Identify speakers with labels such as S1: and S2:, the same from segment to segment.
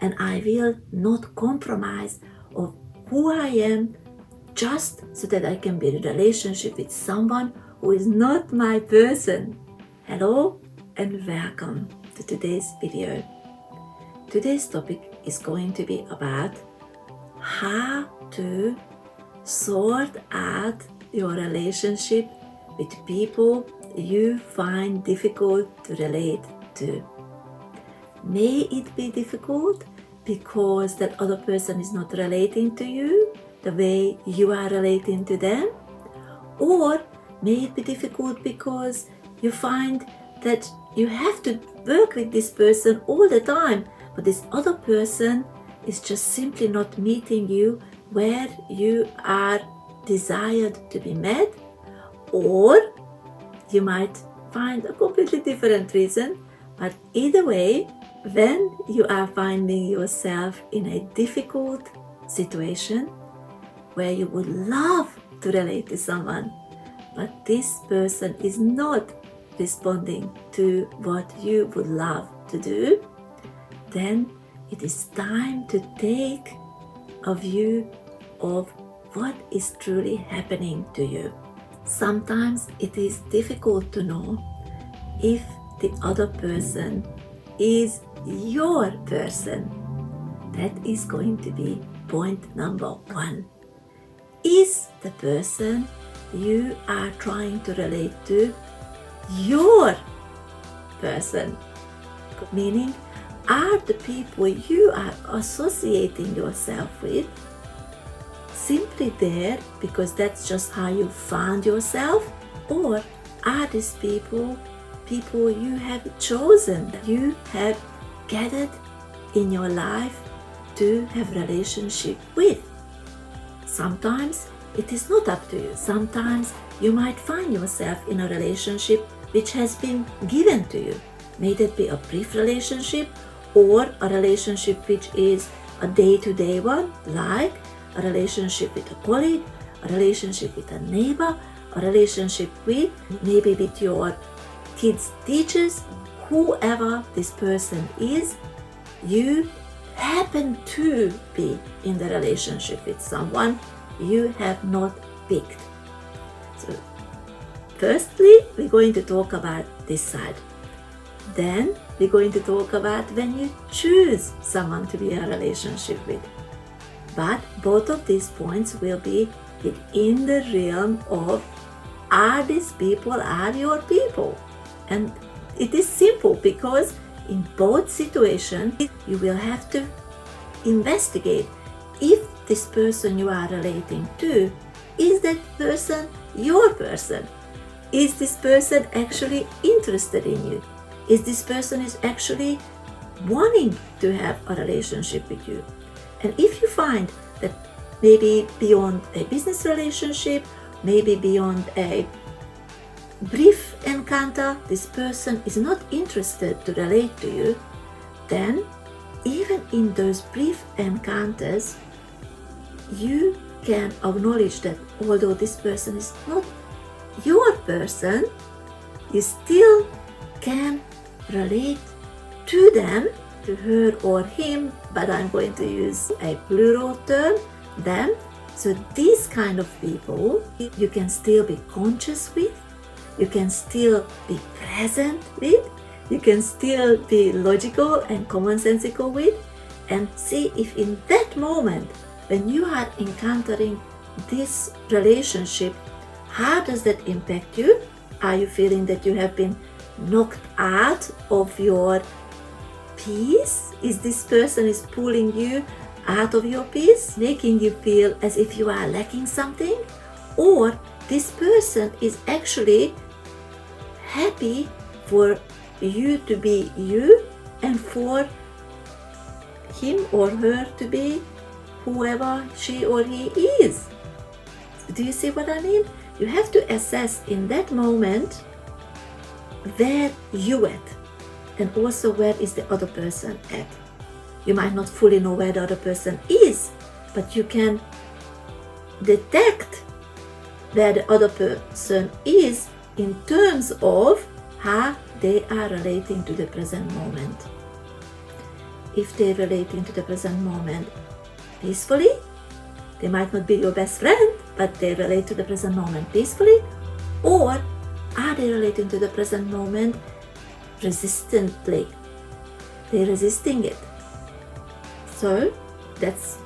S1: and I will not compromise of who I am just so that I can be in a relationship with someone who is not my person. Hello and welcome to today's video. Today's topic is going to be about how to sort out your relationship with people you find difficult to relate to. May it be difficult because that other person is not relating to you the way you are relating to them, or may it be difficult because you find that you have to work with this person all the time, but this other person is just simply not meeting you where you are desired to be met, or you might find a completely different reason. But either way, when you are finding yourself in a difficult situation where you would love to relate to someone, but this person is not responding to what you would love to do, then it is time to take a view of what is truly happening to you. Sometimes it is difficult to know if the other person is your person. That is going to be point number one. Is the person you are trying to relate to your person? Meaning, are the people you are associating yourself with simply there because that's just how you found yourself? Or are these people you have chosen, you have gathered in your life to have relationship with? Sometimes it is not up to you. Sometimes you might find yourself in a relationship which has been given to you. May that be a brief relationship or a relationship which is a day-to-day one, like a relationship with a colleague, a relationship with a neighbor, a relationship with maybe with your kids' teachers, whoever this person is. You happen to be in the relationship with someone you have not picked. So firstly, we're going to talk about this side. Then we're going to talk about when you choose someone to be in a relationship with. But both of these points will be within the realm of, are these people are your people? And it is simple because in both situations, you will have to investigate if this person you are relating to, is that person your person? Is this person actually interested in you? Is this person is actually wanting to have a relationship with you? And if you find that maybe beyond a business relationship, maybe beyond a brief encounter, this person is not interested to relate to you, then even in those brief encounters, you can acknowledge that although this person is not your person, you still can relate to them, to her or him, but I'm going to use a plural term, them. So these kind of people you can still be conscious with, you can still be present with, you can still be logical and commonsensical with, and see if in that moment when you are encountering this relationship, how does that impact you? Are you feeling that you have been knocked out of your peace? Is this person is pulling you out of your peace, making you feel as if you are lacking something? Or this person is actually happy for you to be you and for him or her to be whoever she or he is? Do you see what I mean? You have to assess in that moment where you at and also where is the other person at. You might not fully know where the other person is, but you can detect where the other person is in terms of how they are relating to the present moment. if they're relating to the present moment peacefully. They might not be your best friend, but they relate to the present moment peacefully. Or are they relating to the present moment resistantly? They're resisting it. So that's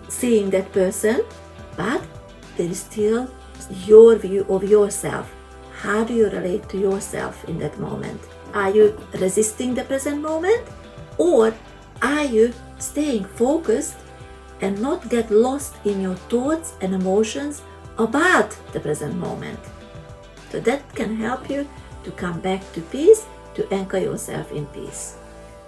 S1: seeing that person, but there is still your view of yourself. How do you relate to yourself in that moment? Are you resisting the present moment, or are you staying focused and not get lost in your thoughts and emotions about the present moment? So that can help you to come back to peace, to anchor yourself in peace.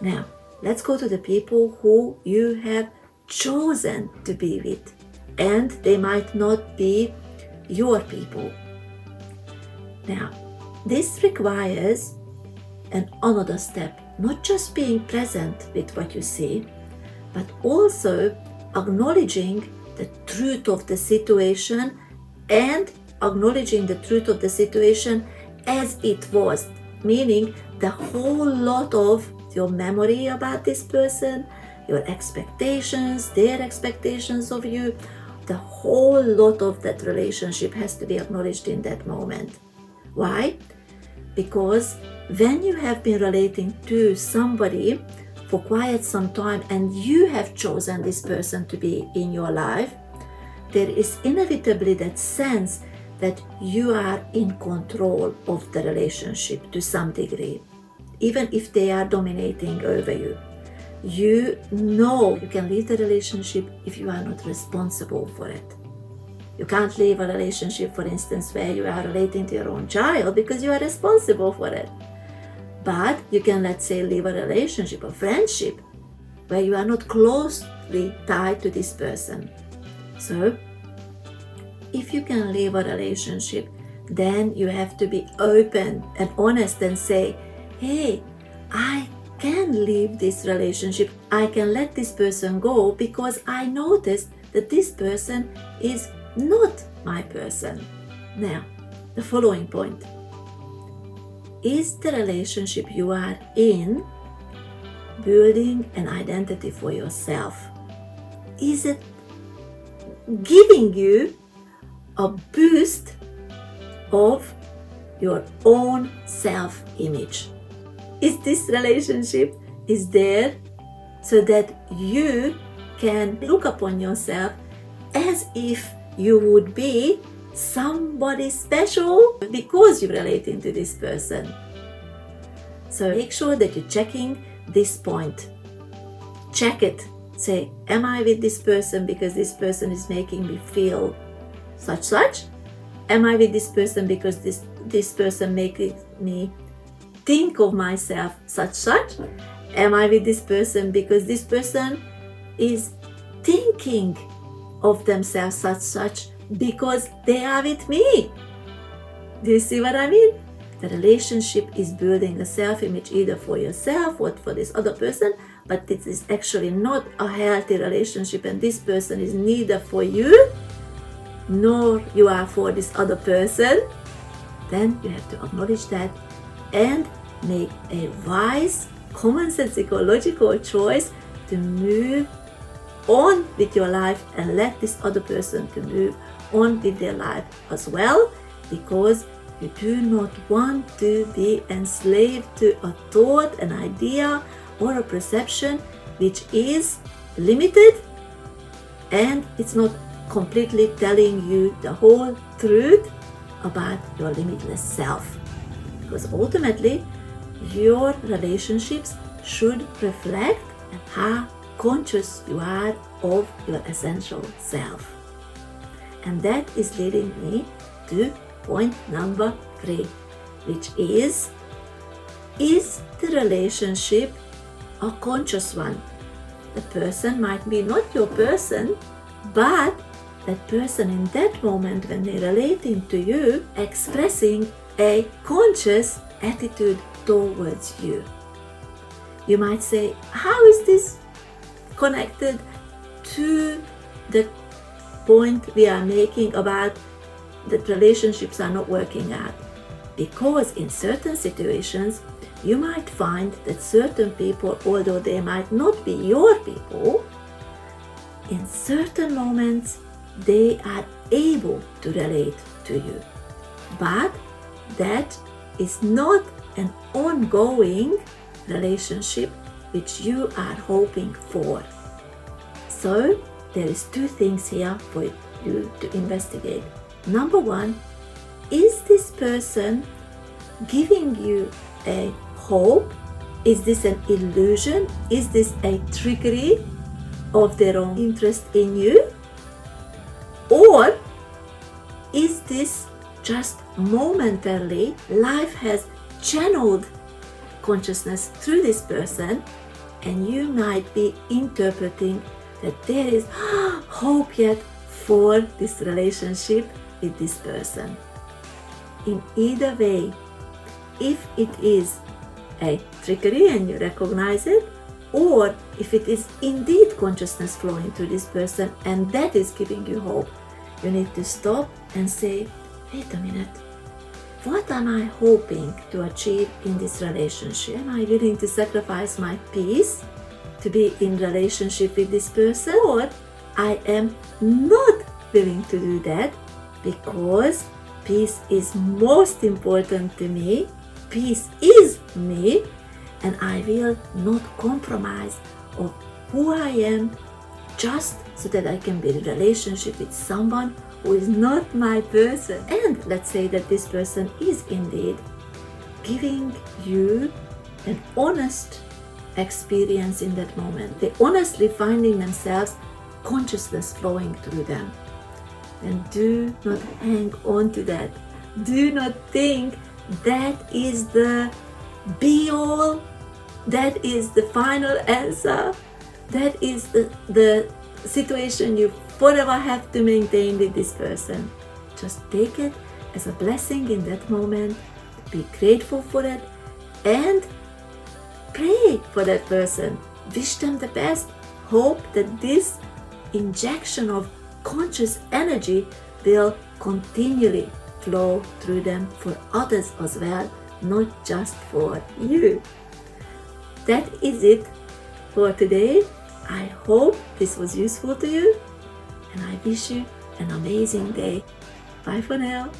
S1: Now, let's go to the people who you have chosen to be with, and they might not be your people. Now, this requires another step, not just being present with what you see, but also acknowledging the truth of the situation and acknowledging the truth of the situation as it was, meaning the whole lot of your memory about this person, your expectations, their expectations of you, the whole lot of that relationship has to be acknowledged in that moment. Why? Because when you have been relating to somebody for quite some time and you have chosen this person to be in your life, there is inevitably that sense that you are in control of the relationship to some degree, even if they are dominating over you. You know you can leave the relationship if you are not responsible for it. You can't leave a relationship, for instance, where you are relating to your own child because you are responsible for it. But you can, let's say, leave a relationship, a friendship, where you are not closely tied to this person. So, if you can leave a relationship, then you have to be open and honest and say, hey, I can leave this relationship. I can let this person go because I noticed that this person is not my person. Now, the following point. Is the relationship you are in building an identity for yourself? Is it giving you a boost of your own self-image? Is this relationship is there so that you can look upon yourself as if you would be somebody special because you're relating to this person? So make sure that you're checking this point. Check it. Say, am I with this person because this person is making me feel such? Am I with this person because this person makes me think of myself such? Am I with this person because this person is thinking of themselves such because they are with me? Do you see what I mean? The relationship is building a self-image either for yourself or for this other person, but this is actually not a healthy relationship, and this person is neither for you nor you are for this other person. Then you have to acknowledge that and make a wise, commonsensical, logical choice to move on with your life and let this other person to move on with their life as well, because you do not want to be enslaved to a thought, an idea, or a perception which is limited and it's not completely telling you the whole truth about your limitless self. Because ultimately, your relationships should reflect how conscious you are of your essential self. And that is leading me to point number 3, which is the relationship a conscious one? The person might be not your person, but that person in that moment when they're relating to you, expressing a conscious attitude towards you. You might say, how is this connected to the point we are making about that relationships are not working out? Because in certain situations, you might find that certain people, although they might not be your people, in certain moments they are able to relate to you. But that is not an ongoing relationship which you are hoping for. So there is two things here for you to investigate. Number one, is this person giving you a hope? Is this an illusion? Is this a trickery of their own interest in you? Or is this just momentarily life has channeled consciousness through this person, and you might be interpreting that there is hope yet for this relationship with this person. In either way, if it is a trickery and you recognize it, or if it is indeed consciousness flowing through this person and that is giving you hope, you need to stop and say, wait a minute, what am I hoping to achieve in this relationship? Am I willing to sacrifice my peace to be in relationship with this person? Or I am not willing to do that because peace is most important to me. Peace is me, and I will not compromise of who I am just so that I can build a relationship with someone who is not my person. And let's say that this person is indeed giving you an honest experience in that moment. They're honestly finding themselves, consciousness flowing through them. Then do not hang on to that. Do not think that is the be-all, that is the final answer, that is the situation you forever have to maintain with this person. Just take it as a blessing in that moment, be grateful for it, and pray for that person. Wish them the best. Hope that this injection of conscious energy will continually flow through them for others as well, not just for you. That is it for today. I hope this was useful to you, and I wish you an amazing day. Bye for now.